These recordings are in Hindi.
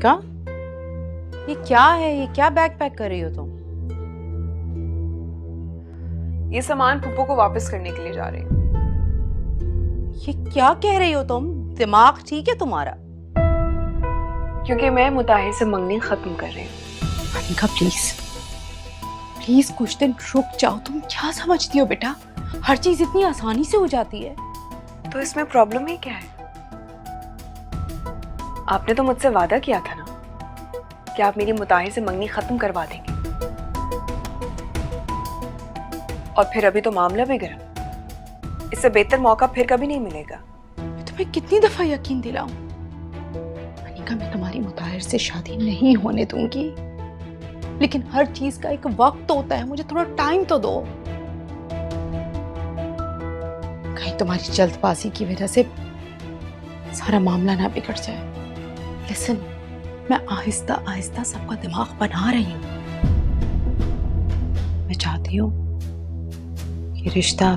अनिका, ये क्या है? ये क्या बैग पैक कर रही हो तुम? ये सामान पुप्पो को वापस करने के लिए जा रहे हैं। ये क्या कह रही हो तुम? दिमाग ठीक है तुम्हारा? क्योंकि मैं मुताहिर से मंगनी खत्म कर रही हूँ। अनिका प्लीज प्लीज कुछ दिन रुक जाओ। तुम क्या समझती हो बेटा? हर चीज इतनी आसानी से हो जाती है। तो इसमें प्रॉब्लम ही क्या है? आपने तो मुझसे वादा किया था ना कि आप मेरी मुताहिर से मंगनी खत्म करवा देंगे, और फिर अभी तो मामला भी गरम। इससे बेहतर मौका फिर कभी नहीं मिलेगा। मैं तुम्हें कितनी दफा यकीन दिलाऊं? अनिका, मैं तुम्हारी मुताहिर से शादी नहीं होने दूंगी, लेकिन हर चीज का एक वक्त होता है। मुझे थोड़ा टाइम तो दो। कहीं तुम्हारी जल्दबाजी की वजह से सारा मामला ना बिगड़ जाए। लिसन, मैं आहिस्ता आहिस्ता सबका दिमाग बना रही हूँ। मैं चाहती हूँ ये रिश्ता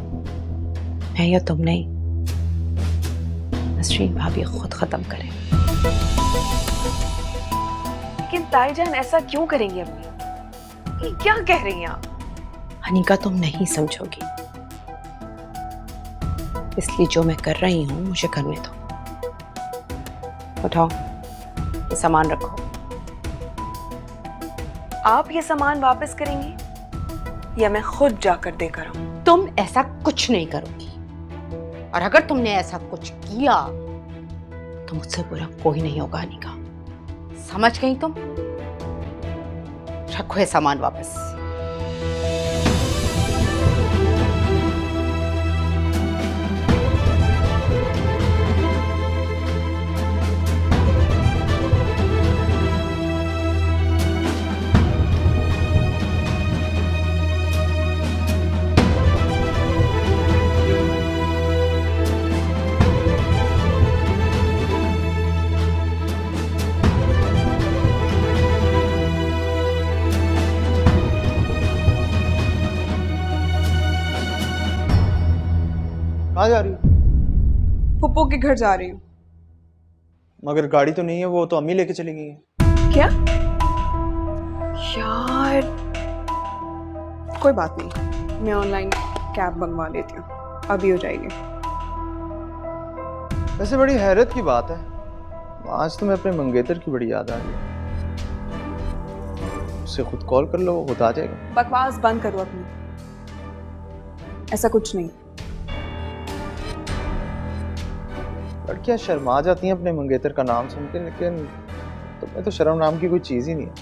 मैं या तुम नहीं, नसरीन भाभी खुद खत्म करें। लेकिन ताईजान ऐसा क्यों करेंगी अम्मी? ये क्या कह रही हैं आप? अनिका, तुम नहीं समझोगी, इसलिए जो मैं कर रही हूँ मुझे करने दो। उठाओ, ये सामान रखो। आप ये सामान वापस करेंगी या मैं खुद जाकर देकर आऊं? तुम ऐसा कुछ नहीं करोगी, और अगर तुमने ऐसा कुछ किया तो मुझसे बुरा कोई नहीं होगा। अनिका, समझ गई तुम? रखो ये सामान वापस। कहाँ जा रही हो? पुप्पो के घर जा रही हूँ। मगर गाड़ी तो नहीं है, वो तो अम्मी लेके चली गई है। क्या यार, कोई बात नहीं, मैं ऑनलाइन कैब मंगवा लेती हूँ, अभी हो जाएगी। वैसे बड़ी हैरत की बात है, आज तो मैं अपने मंगेतर की बड़ी याद आ रही है। उससे खुद कॉल कर लो, वो खुद आ जाएगा। बकवास बंद करो अपनी। ऐसा कुछ नहीं। लड़कियां शर्मा जाती हैं अपने मंगेतर का नाम सुन के, लेकिन तुम्हें तो शर्म नाम की कोई चीज ही नहीं है।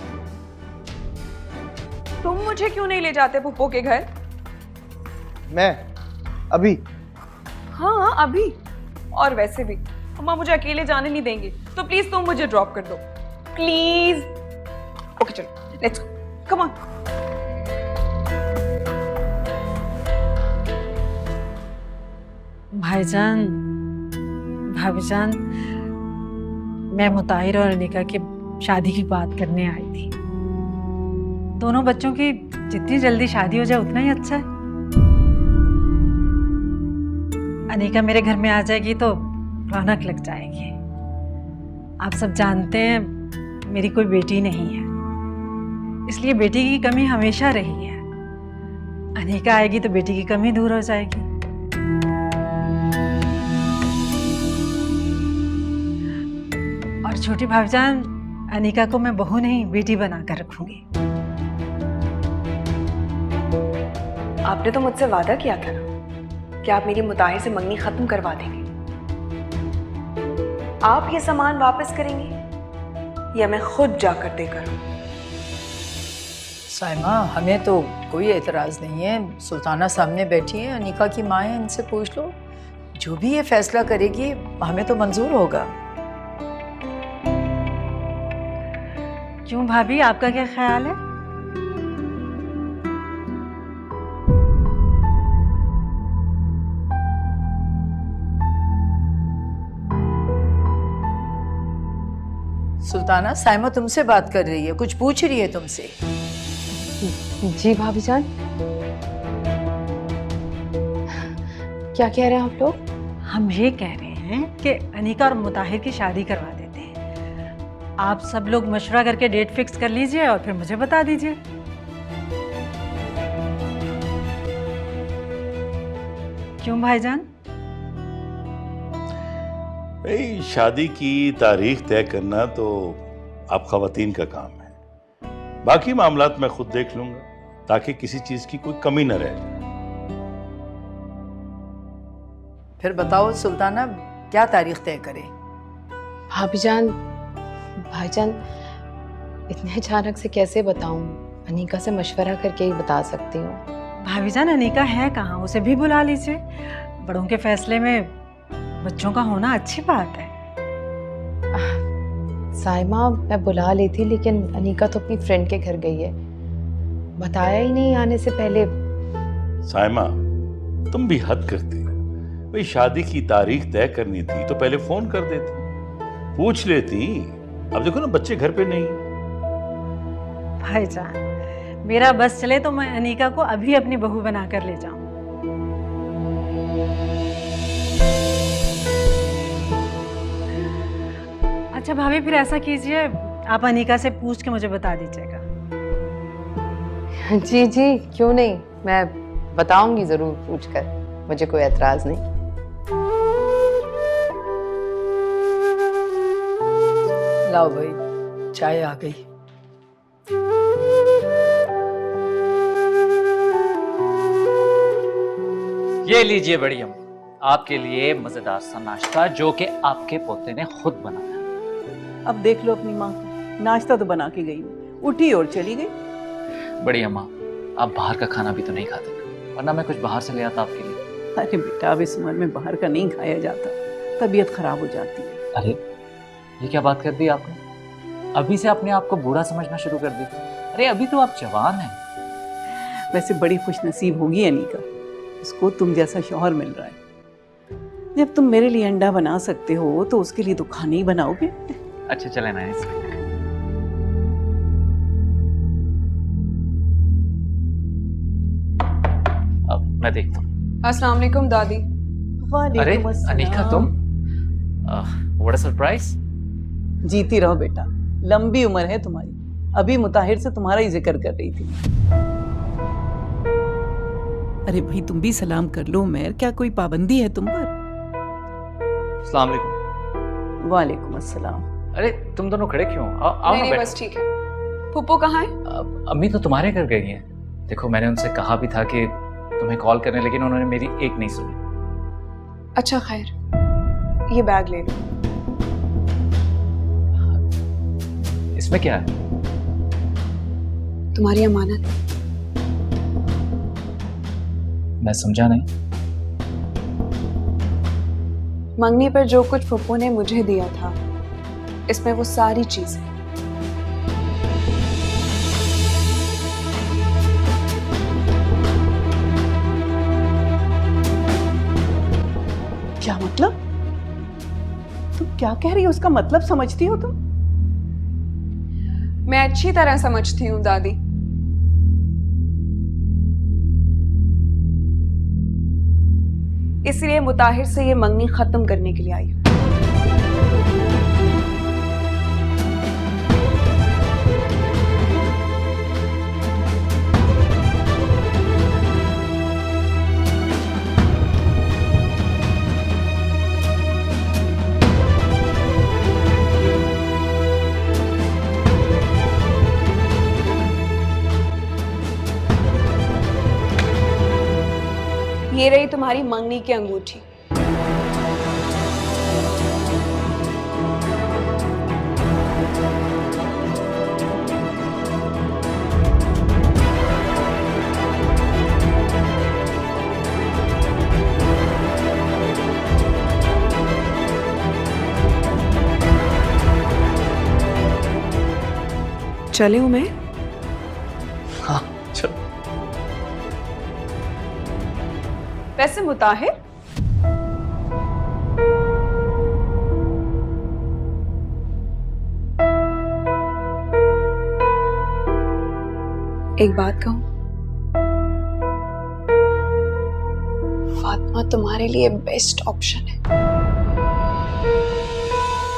तुम मुझे क्यों नहीं ले जाते पुप्पो के घर? मैं अभी? हाँ अभी। और वैसे भी अम्मा मुझे अकेले जाने नहीं देंगे, तो प्लीज तुम मुझे ड्रॉप कर दो प्लीज। ओके चलो, लेट्स गो, कम ऑन। भाईजान, भाभीजान, मैं मुताहिर और अनिका की शादी की बात करने आई थी। दोनों बच्चों की जितनी जल्दी शादी हो जाए उतना ही अच्छा है। अनिका मेरे घर में आ जाएगी तो रौनक लग जाएगी। आप सब जानते हैं मेरी कोई बेटी नहीं है, इसलिए बेटी की कमी हमेशा रही है। अनिका आएगी तो बेटी की कमी दूर हो जाएगी। और छोटी भाईजान, अनिका को मैं बहू नहीं बेटी बनाकर रखूंगी। आपने तो मुझसे वादा किया था ना कि आप मेरी मुताहिर से मंगनी खत्म करवा देंगे। आप ये सामान वापस करेंगे या मैं खुद जाकर देकर आऊं? साइमा, हमें तो कोई एतराज़ नहीं है। सुल्ताना सामने बैठी है, अनिका की माँ है, इनसे पूछ लो। जो भी ये फैसला करेगी हमें तो मंजूर होगा। क्यों भाभी, आपका क्या ख्याल है? सुल्ताना, साइमा तुमसे बात कर रही है, कुछ पूछ रही है तुमसे। जी भाभी जान, क्या कह रहे हैं आप लोग? हम ये कह रहे हैं कि अनिका और मुताहिर की शादी करवा देते हैं। आप सब लोग मशवरा करके डेट फिक्स कर लीजिए और फिर मुझे बता दीजिए। क्यों भाईजान? भाई शादी की तारीख तय करना तो आप खवातीन का काम है, बाकी मामलात मैं खुद देख लूंगा ताकि किसी चीज की कोई कमी न रह जाए। फिर बताओ सुल्ताना, क्या तारीख तय करें? भाभीजान, भाईजान, इतने अचानक से कैसे बताऊं? अनीका से मशवरा करके ही बता सकती हूँ। भाभीजान अनीका है कहाँ, उसे भी बुला लीजिए। बड़ों के फैसले में बच्चों का होना अच्छी बात है। साइमा, मैं बुला ली थी लेकिन अनीका तो अपनी फ्रेंड के घर गई है, बताया ही नहीं आने से पहले। साइमा, तुम भी हद करती हो। भाई शादी की तारीख तय करनी थी तो पहले फोन कर देती, पूछ लेती। अब देखो ना, बच्चे घर पे नहीं। भाईजान मेरा बस चले तो मैं अनीका को अभी अपनी बहू बनाकर ले जाऊं। अच्छा भाभी, फिर ऐसा कीजिए, आप अनीका से पूछ के मुझे बता दीजिएगा। जी जी, क्यों नहीं, मैं बताऊंगी जरूर पूछकर, मुझे कोई एतराज नहीं। लाओ भाई, चाय आ गई। ये लीजिए बड़ी अम्मा, आपके लिए मजेदार सा नाश्ता जो कि आपके पोते ने खुद बनाया। अब देख लो अपनी माँ को, नाश्ता तो बना के गई, उठी और चली गई। बड़ी अम्मा, आप बाहर का खाना भी तो नहीं खाते, वरना मैं कुछ बाहर से ले आता आपके लिए। अरे बेटा, अब इस उम्र में बाहर का नहीं खाया जाता, तबीयत खराब हो जाती है। अरे ये क्या बात कर दी आपने? अभी से अपने आप को बूढ़ा समझना शुरू कर दी। अरे अभी तो आप जवान हैं। वैसे बड़ी खुश नसीब होगी अनीका, उसको तुम जैसा शौहर मिल रहा है। जब तुम मेरे लिए अंडा बना सकते हो तो उसके लिए तो खाना ही बनाओगे। अच्छा चले ना इसमें। अब मैं देखता हूँ। अस्सलाम वालेकुम दादी। अरे वालेकुम अस्सलाम। अनीका, तुम? What a surprise. जीती रहो बेटा, लंबी उम्र है तुम्हारी। अभी मुताहिर से तुम्हारा ही जिक्र कर रही थी। अरे भाई, तुम भी सलाम कर लो उमर, क्या कोई पाबंदी है तुम पर? अस्सलाम वालेकुम। वालेकुम अस्सलाम। अरे तुम दोनों खड़े क्यों? आओ नहीं ना, नहीं, बैठो। बस ठीक है। फूफो कहाँ है? अम्मी तो तुम्हारे घर गई हैं। देखो, मैंने उनसे कहा भी था कि तुम्हें कॉल करने, लेकिन उन्होंने मेरी एक नहीं सुनी। अच्छा खैर, ये बैग ले लो। इसमें क्या है? तुम्हारी अमानत। मैं समझा नहीं। मंगनी पर जो कुछ फूफो ने मुझे दिया था, इसमें वो सारी चीजें। क्या मतलब? तुम क्या कह रही हो? उसका मतलब समझती हो तुम? मैं अच्छी तरह समझती हूँ दादी। इसलिए मुताहिर से ये मंगनी खत्म करने के लिए आई हूँ। ये रही तुम्हारी मंगनी की अंगूठी। चले हूं मैं? हाँ चलो। वैसे मुताहिर, एक बात कहूं, फातिमा तुम्हारे लिए बेस्ट ऑप्शन है,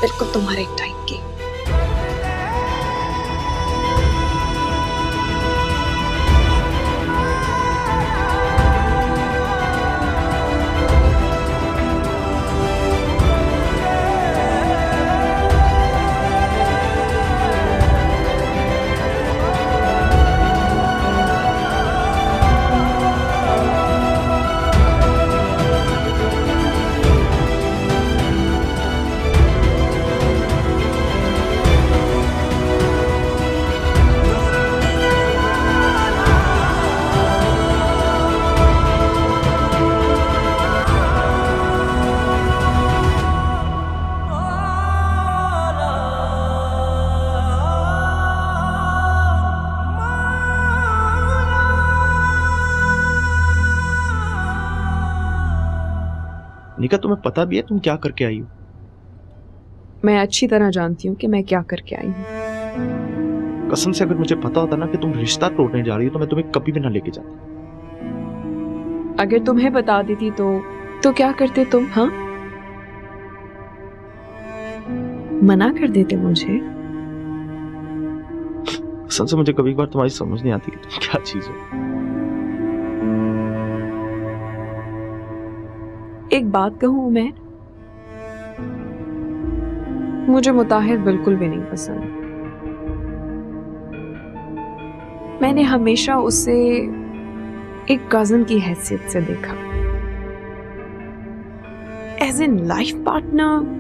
बिल्कुल तुम्हारे टाइप की। अनिका, तुम्हें पता भी है तुम क्या करके आई हो? मैं अच्छी तरह जानती हूँ कि मैं क्या करके आई हूँ। कसम से, अगर मुझे पता होता ना कि तुम रिश्ता तोड़ने जा रही हो तो मैं तुम्हें कभी भी ना लेके जाता। अगर तुम्हें बता देती तो क्या करते तुम? हाँ, मना कर देते मुझे? कसम से मुझे कभी कभार तुम्हारी समझ नहीं आती कि तुम क्या चीज हो। एक बात कहूँ मैं, मुझे मुताहिर बिल्कुल भी नहीं पसंद। मैंने हमेशा उसे एक कजन की हैसियत से देखा, as in life partner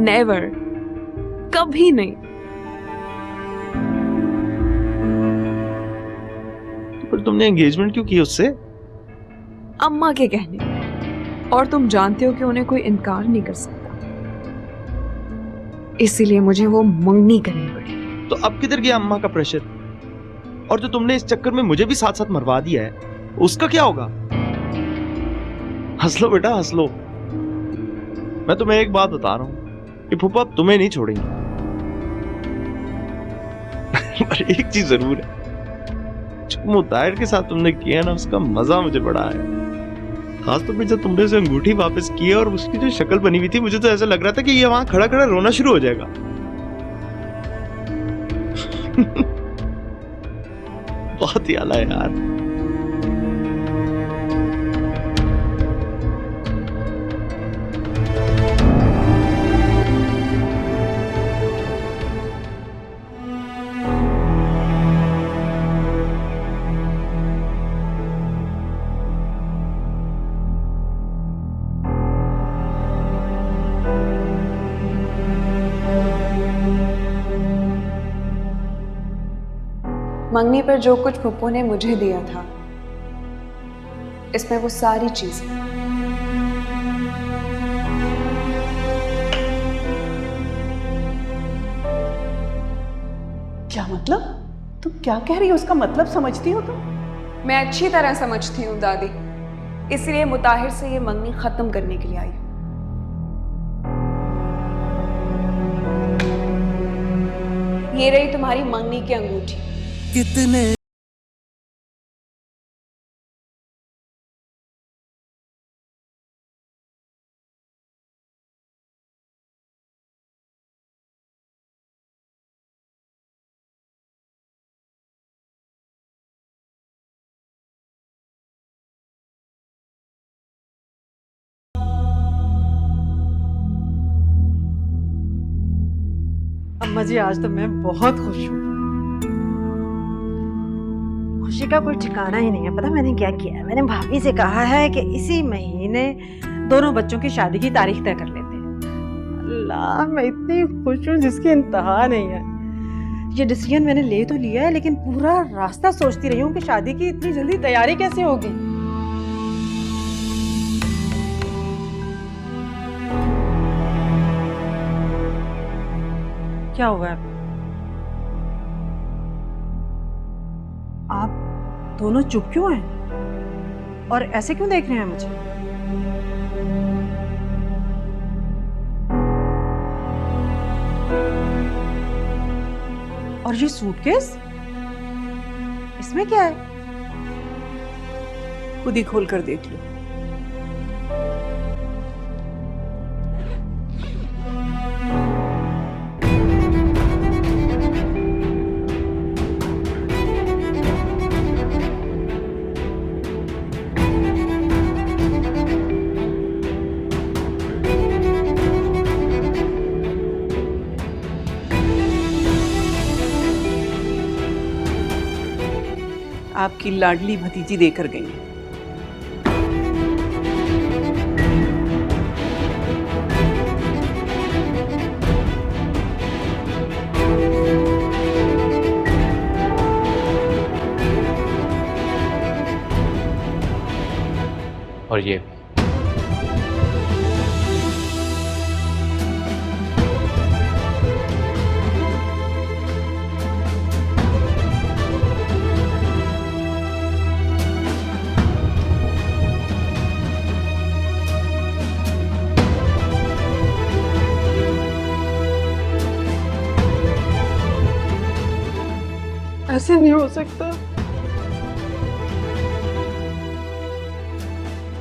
never, कभी नहीं। पर तुमने एंगेजमेंट क्यों की उससे? अम्मा के कहने, और तुम जानते हो कि उन्हें कोई इनकार नहीं कर सकता, इसीलिए मुझे वो मंगनी करनी पड़ी। तो अब किधर गया अम्मा का प्रेशर? और जो तुमने इस चक्कर में मुझे भी साथ साथ मरवा दिया है, उसका क्या होगा? हंस लो बेटा, हंस लो। मैं तुम्हें एक बात बता रहा हूं कि फूफा तुम्हें नहीं छोड़ेंगे। पर एक चीज जरूर है, जो मुताहिर के साथ तुमने किया ना, उसका मजा मुझे बड़ा है। खास तौर पे जब तुमने उसे अंगूठी वापस की और उसकी जो शक्ल बनी हुई थी, मुझे तो ऐसा लग रहा था कि ये वहां खड़ा खड़ा रोना शुरू हो जाएगा। बहुत ही आला है यार। मंगनी पर जो कुछ पप्पू ने मुझे दिया था, इसमें वो सारी चीजें। क्या मतलब? तुम क्या कह रही हो? उसका मतलब समझती हो तुम? मैं अच्छी तरह समझती हूँ दादी, इसलिए मुताहिर से ये मंगनी खत्म करने के लिए आई हूँ। ये रही तुम्हारी मंगनी की अंगूठी। कितने अम्मा जी, आज तो मैं बहुत खुश हूँ। खुशी का कोई ठिकाना ही नहीं है। पता मैंने क्या किया है? मैंने भाभी से कहा है कि इसी महीने दोनों बच्चों की शादी की तारीख तय कर लेते हैं। अल्लाह, मैं इतनी खुश हूँ जिसकी इंतहा नहीं है। ये डिसीजन मैंने ले तो लिया है, लेकिन पूरा रास्ता सोचती रही हूँ कि शादी की इतनी जल्दी तैयारी कैसे होगी। क्या हुआ है? आप दोनों चुप क्यों हैं और ऐसे क्यों देख रहे हैं मुझे? और ये सूटकेस, इसमें क्या है? खुद ही खोल कर देख लो। आपकी लाडली भतीजी देकर गई है। और ये ऐसे नहीं हो सकता।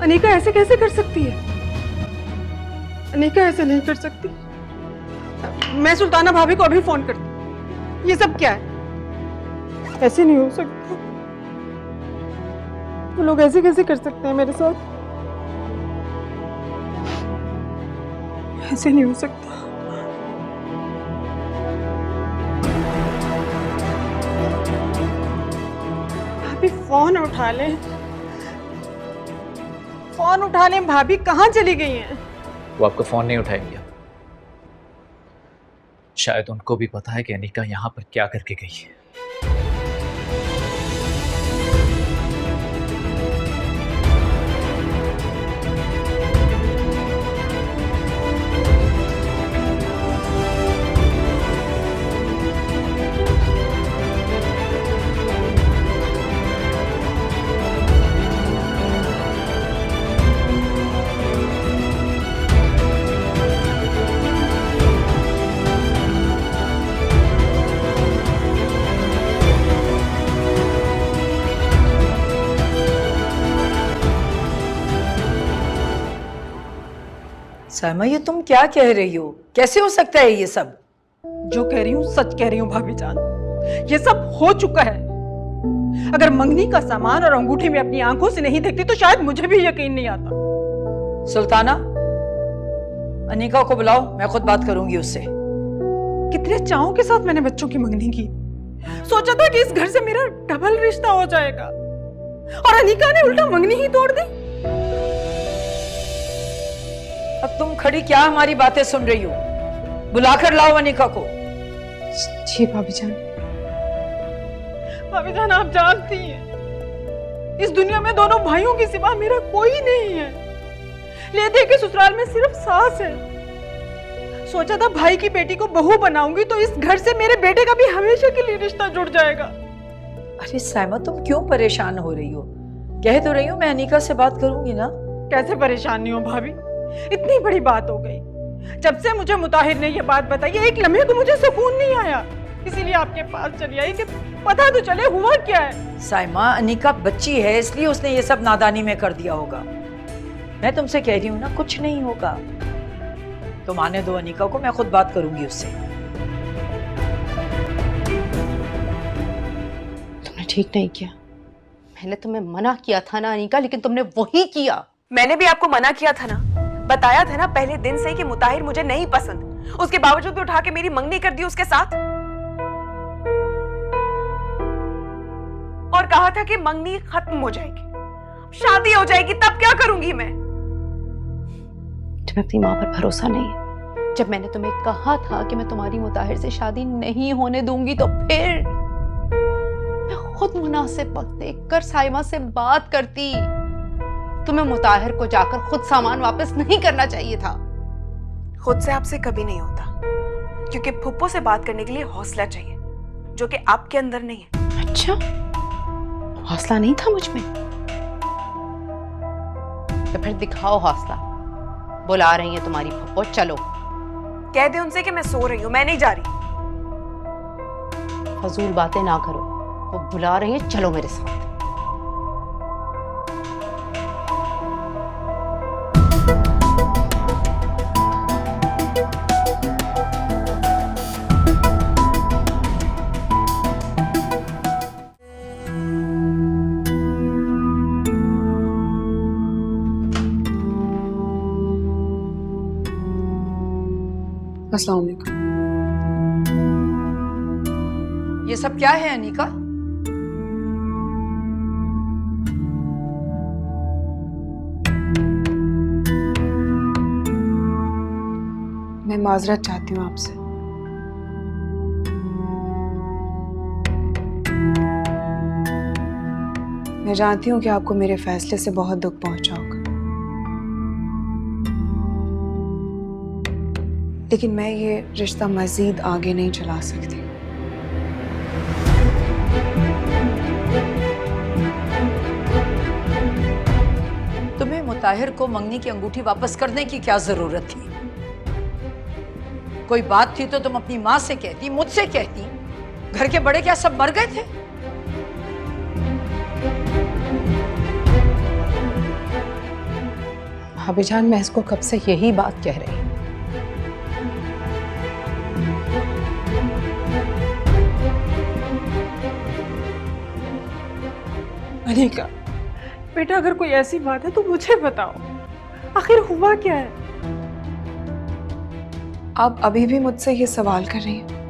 अनीका ऐसे कैसे कर सकती है? अनीका ऐसे नहीं कर सकती। मैं सुल्ताना भाभी को अभी फोन करती हूँ। ये सब क्या है? ऐसे नहीं हो सकता। वो लोग ऐसे कैसे कर सकते हैं मेरे साथ? ऐसे नहीं हो सकता। भाभी फोन उठा लें, फोन उठा लें। भाभी कहाँ चली गई हैं? वो आपका फोन नहीं उठाएंगे। शायद उनको भी पता है कि अनीका यहाँ पर क्या करके गई है। साइमा, ये तुम क्या कह रही हो? कैसे हो सकता है ये सब? जो कह रही हूँ सच कह रही हूँ भाभी जान। ये सब हो चुका है। अगर मंगनी का सामान और अंगूठी में अपनी आंखों से नहीं देखती तो शायद मुझे भी यकीन नहीं आता। सुल्ताना, अनीका को बुलाओ, मैं खुद बात करूंगी उससे। कितने चाहों के साथ मैंने बच्चों की मंगनी की। सोचा था कि इस घर से मेरा डबल रिश्ता हो जाएगा, और अनीका ने उल्टा मंगनी ही तोड़ दी। अब तुम खड़ी क्या हमारी बातें सुन रही हो? बुलाकर लाओ अनीका को। जी भाभी जान। भाभी जान, आप जानती हैं इस दुनिया में दोनों भाइयों के सिवा मेरा कोई नहीं है। ले दे के ससुराल में सिर्फ सास है। सोचा था भाई की बेटी को बहू बनाऊंगी तो इस घर से मेरे बेटे का भी हमेशा के लिए रिश्ता जुड़ जाएगा। अरे साइमा, तुम क्यों परेशान हो रही हो? कह तो रही हूँ मैं अनीका से बात करूंगी ना। कैसे परेशान नहीं हो भाभी? इतनी बड़ी बात हो गई। जब से मुझे मुताहिर ने ये बात बताई, एक लम्हे को मुझे सुकून नहीं आया। इसीलिए आपके पास चली आई कि पता तो चले हुआ क्या है। साइमा, अनीका बच्ची है, इसलिए उसने ये सब नादानी में कर दिया होगा। मैं तुमसे कह रही हूँ ना, कुछ नहीं होगा। तुम आने दो अनीका को, मैं खुद बात करूंगी उससे। तुमने ठीक नहीं किया। मैंने तुम्हें मना किया था ना अनीका, लेकिन तुमने वही किया। मैंने भी आपको मना किया था ना, बताया था ना पहले दिन से ही कि मुताहिर मुझे नहीं पसंद। उसके बावजूद भी उठा के मेरी मंगनी कर दी उसके साथ, और कहा था कि मंगनी खत्म हो जाएगी, शादी हो जाएगी, तब क्या करूंगी मैं? तुम्हें अपनी माँ पर भरोसा नहीं है। जब मैंने तुम्हें कहा था कि मैं तुम्हारी मुताहिर से शादी नहीं होने दूंगी, तो फिर मैं खुद मुनासिब वक्त देखकर साइमा से बात करती। तुम्हें मुताहिर को जाकर खुद सामान वापस नहीं करना चाहिए था। खुद से आपसे कभी नहीं होता, क्योंकि फुप्पो से बात करने के लिए हौसला चाहिए, जो कि आपके अंदर नहीं है। अच्छा, हौसला नहीं था मुझ में? तो फिर दिखाओ हौसला। बुला रही है तुम्हारी फुप्पो, चलो। कह दे उनसे कि मैं सो रही हूं, मैं नहीं जा रही। फजूल बातें ना करो, वो बुला रही है, चलो मेरे साथ। अस्सलाम वालेकुम। ये सब क्या है अनीका? मैं माजरत चाहती हूँ आपसे। मैं जानती हूँ कि आपको मेरे फैसले से बहुत दुख पहुंचा होगा, लेकिन मैं ये रिश्ता मजीद आगे नहीं चला सकती। तुम्हें मुताहिर को मंगनी की अंगूठी वापस करने की क्या जरूरत थी? कोई बात थी तो तुम अपनी माँ से कहती, मुझसे कहती। घर के बड़े क्या सब मर गए थे? भाभी जान, मैं इसको कब से यही बात कह रही हूँ। अनिका, बेटा अगर कोई ऐसी बात है तो मुझे बताओ, आखिर हुआ क्या है? आप अभी भी मुझसे ये सवाल कर रही हैं?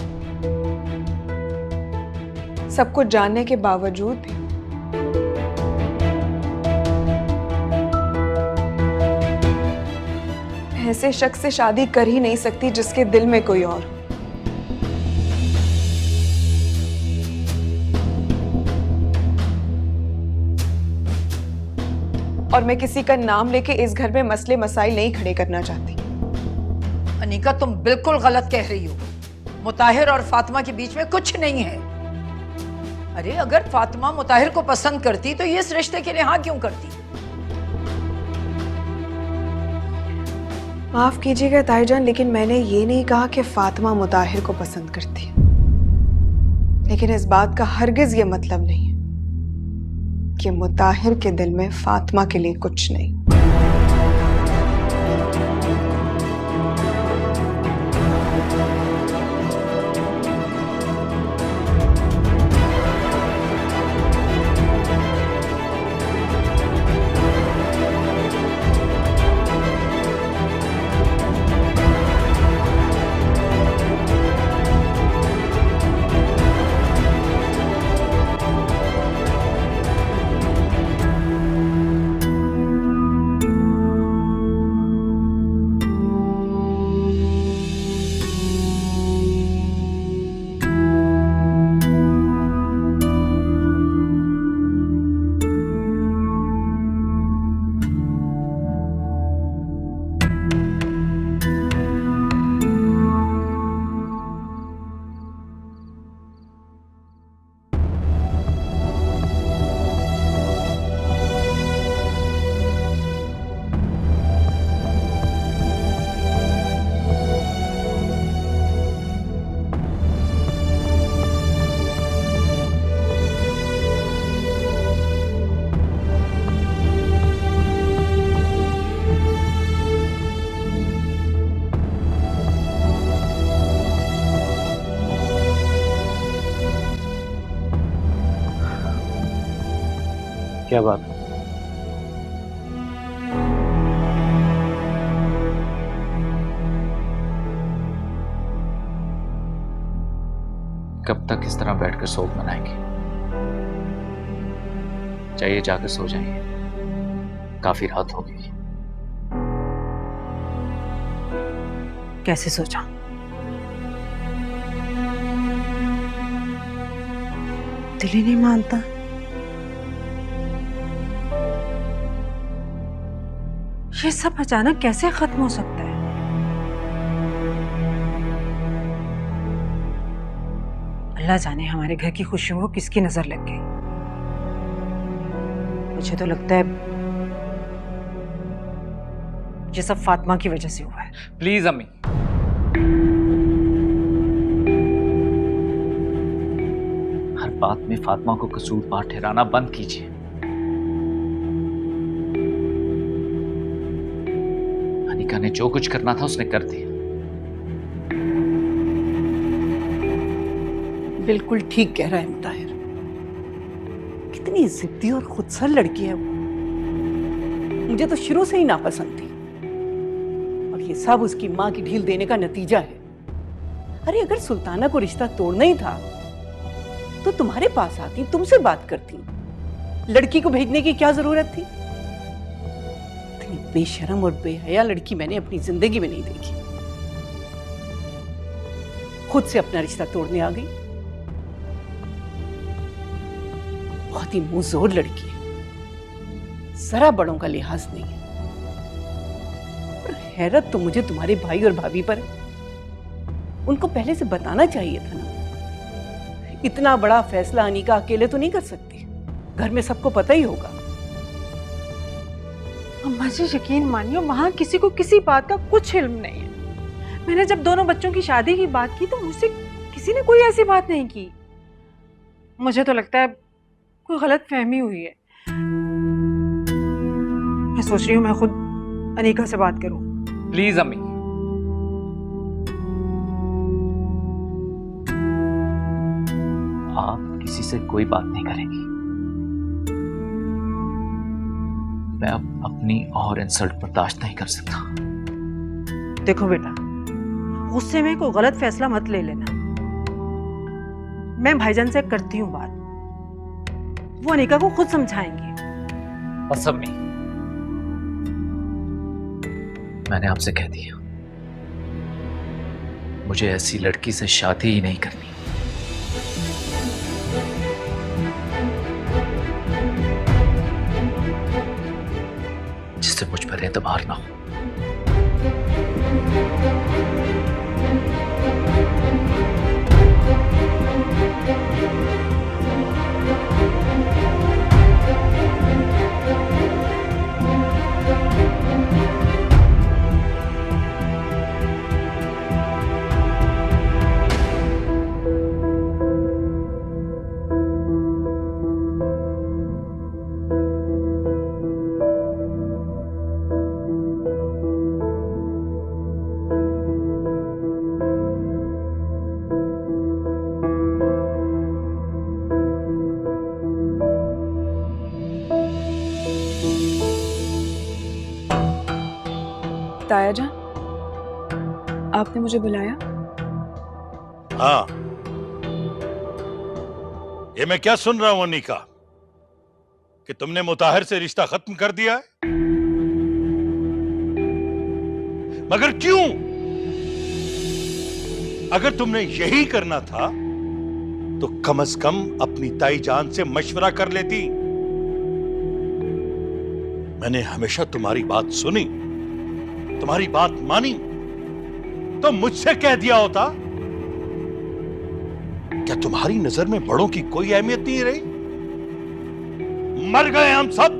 सब कुछ जानने के बावजूद भी? ऐसे शख्स से शादी कर ही नहीं सकती जिसके दिल में कोई और हो। और मैं किसी का नाम लेके इस घर में मसले मसाइल नहीं खड़े करना चाहती। अनिका, तुम बिल्कुल गलत कह रही हो। मुताहिर और फातिमा के बीच में कुछ नहीं है। अरे अगर फातिमा मुताहिर को पसंद करती तो ये इस रिश्ते के लिए हाँ क्यों करती? माफ कीजिएगा ताईजान, लेकिन मैंने ये नहीं कहा कि फातिमा मुताहिर को पसंद करती है। लेकिन इस बात का हरगिज ये मतलब नहीं है कि मुताहिर के दिल में फातिमा के लिए कुछ नहीं। क्या बात? कब तक इस तरह बैठकर शोक मनाएंगे? चाहिए जाकर सो जाइए, काफी रात हो गई। कैसे सोचा? दिल ही नहीं मानता। ये सब अचानक कैसे खत्म हो सकता है? अल्लाह जाने हमारे घर की खुशियों को किसकी नजर लग गई। मुझे तो लगता है ये सब फातिमा की वजह से हुआ है। प्लीज अम्मी, हर बात में फातिमा को कसूरवार ठहराना बंद कीजिए। अनिका ने जो कुछ करना था उसने कर दिया। बिल्कुल ठीक कह रहा है मुताहिर। कितनी जिद्दी और खुदसर लड़की है वो। मुझे तो शुरू से ही नापसंद थी, और ये सब उसकी माँ की ढील देने का नतीजा है। अरे अगर सुल्ताना को रिश्ता तोड़ना ही था तो तुम्हारे पास आती, तुमसे बात करती। लड़की को भेजने की क्या जरूरत थी? इतनी बेशर्म और बेहया लड़की मैंने अपनी जिंदगी में नहीं देखी। खुद से अपना रिश्ता तोड़ने आ गई। बहुत ही मुंहजोर लड़की है, जरा बड़ों का लिहाज नहीं है। पर हैरत तो मुझे तुम्हारे भाई और भाभी पर है। उनको पहले से बताना चाहिए था ना। इतना बड़ा फैसला अनीका अकेले तो नहीं कर सकती, घर में सबको पता ही होगा। अम्मा जी यकीन मानिए, वहां किसी को किसी बात का कुछ इल्म नहीं है। मैंने जब दोनों बच्चों की शादी की बात की तो मुझसे किसी ने कोई ऐसी बात नहीं की। मुझे तो लगता है कोई गलत फहमी हुई है। मैं सोच रही हूँ मैं खुद अनीका से बात करूँ। प्लीज अम्मी, आप किसी से कोई बात नहीं करेंगी। मैं अब अपनी और इंसल्ट बर्दाश्त नहीं कर सकता। देखो बेटा, गुस्से में कोई गलत फैसला मत ले लेना। मैं भाईजान से करती हूँ बात, वो अनीका को खुद समझाएंगे। बस अम्मी, मैंने आपसे कह दिया, मुझे ऐसी लड़की से शादी ही नहीं करनी। जिससे मुझ पर एतबार ना हो। ताया जान, आपने मुझे बुलाया? हाँ, ये मैं क्या सुन रहा हूं अनीका, कि तुमने मुताहिर से रिश्ता खत्म कर दिया है? मगर क्यों? अगर तुमने यही करना था तो कम से कम अपनी ताई जान से मशवरा कर लेती। मैंने हमेशा तुम्हारी बात सुनी, तुम्हारी बात मानी, तो मुझसे कह दिया होता। क्या तुम्हारी नजर में बड़ों की कोई अहमियत नहीं रही? मर गए हम सब।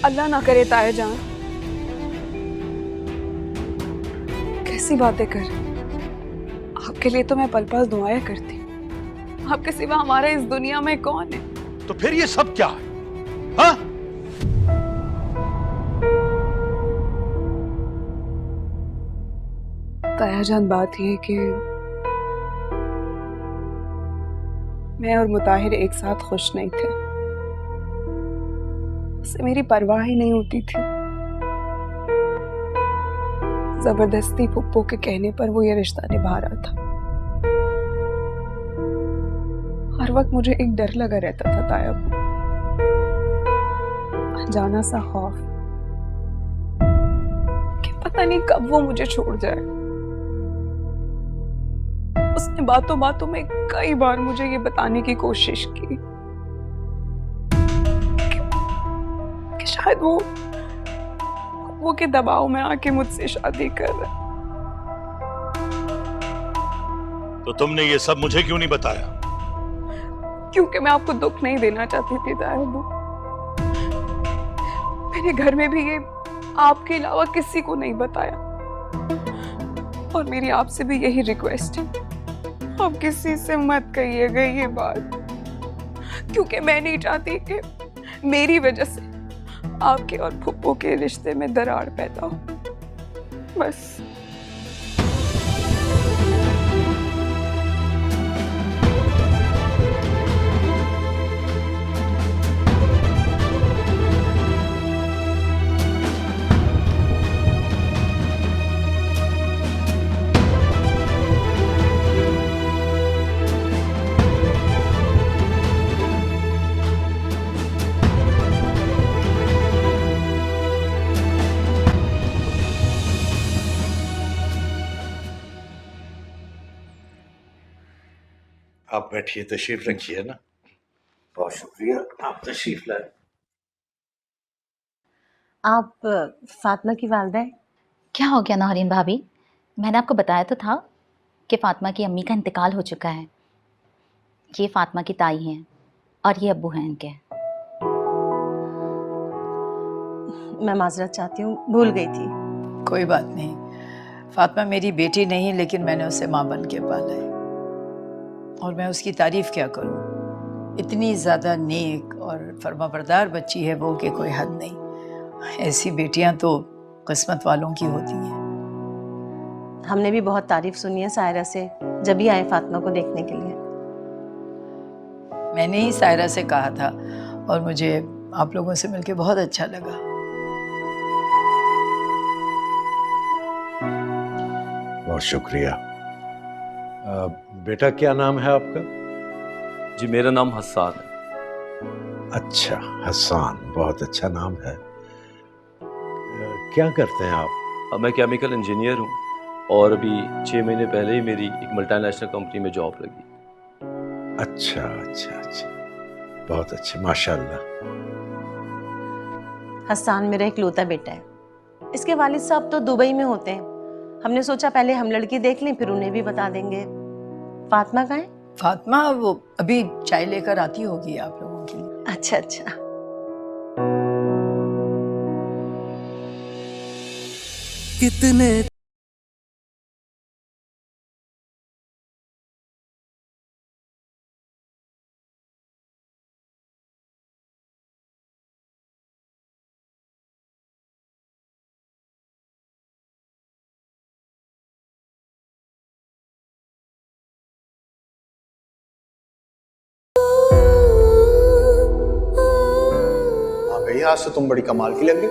अल्लाह ना करे ताया जान, कैसी बातें कर। आपके लिए तो मैं पल पल दुआएं करती। आपके सिवा हमारा इस दुनिया में कौन है? तो फिर ये सब क्या है? हाँ? ताया जान, बात यह है कि मैं और मुताहिर एक साथ खुश नहीं थे। उससे मेरी परवाह ही नहीं होती थी। जबरदस्ती फुप्पो के कहने पर वो ये रिश्ता निभा रहा था। हर वक्त मुझे एक डर लगा रहता था ताया को, अनजाना सा खौफ कि पता नहीं कब वो मुझे छोड़ जाए। उसने बातों बातों में कई बार मुझे ये बताने की कोशिश की कि शायद वो के दबाव में आके मुझसे शादी कर रहा है। तो तुमने ये सब मुझे क्यों नहीं बताया? क्योंकि मैं आपको दुख नहीं देना चाहती थी ताया। मैंने घर में भी ये आपके अलावा किसी को नहीं बताया, और मेरी आपसे भी यही रिक्वेस्ट है, आप किसी से मत कहिएगा ये बात, क्योंकि मैं नहीं चाहती कि मेरी वजह से आपके और फुप्पो के रिश्ते में दरार पैदा हो। बस। आप बैठिए, तशरीफ रखिए ना। बहुत शुक्रिया, आप तशरीफ लाए। आप फातिमा की वालिदा हैं? क्या हो गया नौरीन भाभी? मैंने आपको बताया तो था कि फातिमा की अम्मी का इंतकाल हो चुका है। ये फातिमा की ताई हैं और ये अब्बू हैं इनके। मैं माजरत चाहती हूँ, भूल गई थी। कोई बात नहीं, फातिमा मेरी बेटी नहीं, लेकिन मैंने उसे माँ बन के पाला है। और मैं उसकी तारीफ क्या करूं? इतनी ज़्यादा नेक और फर्माबरदार बच्ची है वो कि कोई हद नहीं। ऐसी बेटियां तो किस्मत वालों की होती हैं। हमने भी बहुत तारीफ सुनी है सायरा से जब ही आए फातिमा को देखने के लिए। मैंने ही सायरा से कहा था और मुझे आप लोगों से मिलके बहुत अच्छा लगा। बहुत शुक्रिया। बेटा क्या नाम है आपका? जी मेरा नाम हसन है। अच्छा, हसन, बहुत अच्छा नाम है। क्या करते हैं आप? अब मैं केमिकल इंजीनियर हूँ और अभी 6 महीने पहले ही मेरी एक मल्टीनेशनल कंपनी में जॉब लगी। अच्छा अच्छा अच्छा, बहुत अच्छे, माशाल्लाह। हसन मेरा इकलौता बेटा है। इसके वालिद साहब तो दुबई में होते हैं। हमने सोचा पहले हम लड़की देख लें फिर उन्हें भी बता देंगे। फातिमा कहाँ है? फातिमा वो अभी चाय लेकर आती होगी आप लोगों के लिए। अच्छा अच्छा। कितने आज तो तुम बड़ी कमाल की लग रही।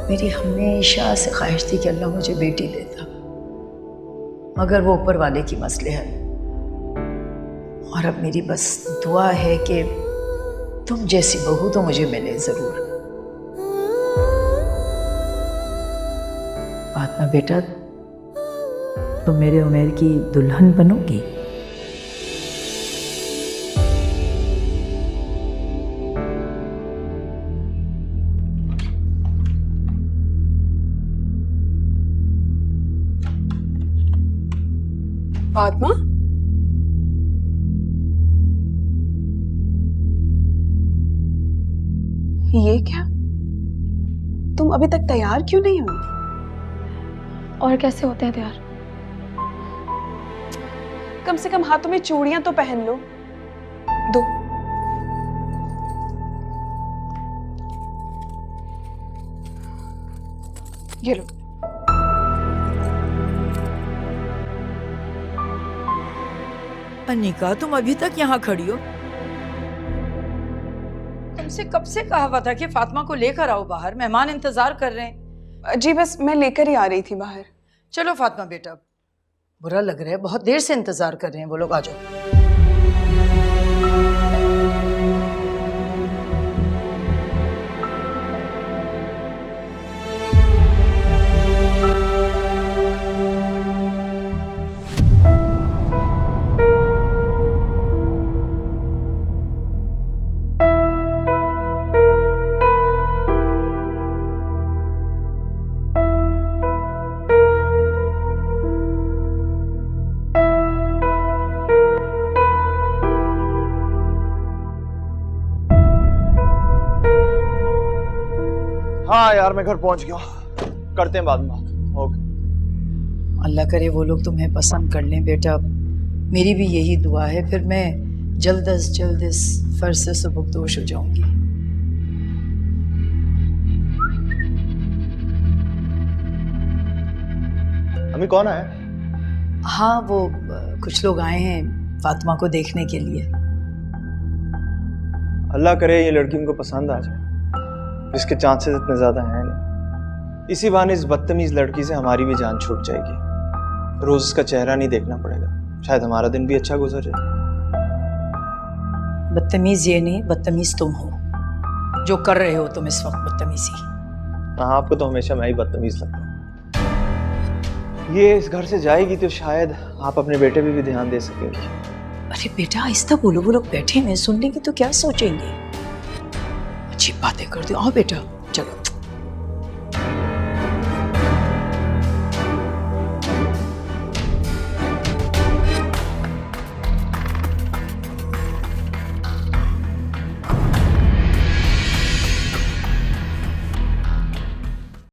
मेरी हमेशा से ख्वाहिश थी कि अल्लाह मुझे बेटी देता, मगर वो ऊपर वाले की मसले है। और अब मेरी बस दुआ है कि तुम जैसी बहू तो मुझे मिले जरूर। फातिमा बेटा, तुम मेरे उमेर की दुल्हन बनोगी। फातिमा, ये क्या? तुम अभी तक तैयार क्यों नहीं हो? और कैसे होते हैं तैयार? कम से कम हाथों में चूड़ियां तो पहन लो। दो। ये लो। अनिका, तुम अभी तक यहाँ खड़ी हो? तुमसे कब से कहा हुआ था कि फातिमा को लेकर आओ बाहर, मेहमान इंतजार कर रहे हैं। जी बस मैं लेकर ही आ रही थी बाहर। चलो फातिमा बेटा, बुरा लग रहा है, बहुत देर से इंतजार कर रहे हैं वो लोग, आ जाओ। हाँ यार, मैं घर पहुंच गया हूँ, करते हैं बाद में बात। ओके। अल्लाह करे वो लोग तुम्हें पसंद कर लें बेटा, मेरी भी यही दुआ है। फिर मैं जल्द अज जल्द इस फर्ज से सुबुकदोश हो जाऊंगी। अम्मी कौन है? हाँ वो कुछ लोग आए हैं फातिमा को देखने के लिए। अल्लाह करे ये लड़की उनको पसंद आ जाए, इसके चांसेस इतने ज्यादा हैं नहीं। इसी बहाने इस बदतमीज लड़की से हमारी भी जान छूट जाएगी। रोज इसका चेहरा नहीं देखना पड़ेगा, शायद हमारा दिन भी अच्छा गुजर जाए। बदतमीज ये नहीं, बदतमीज तुम हो जो कर रहे हो तुम इस वक्त बदतमीजी। हाँ, आपको तो हमेशा मैं ही बदतमीज लगता हूँ। ये इस घर से जाएगी तो शायद आप अपने बेटे पे भी ध्यान दे सकेंगे। अरे बेटा आहिस्ता बोलो, वो लोग बैठे हैं, सुन लेंगे तो क्या सोचेंगे। अच्छी बातें कर दो। आओ बेटा, चलो।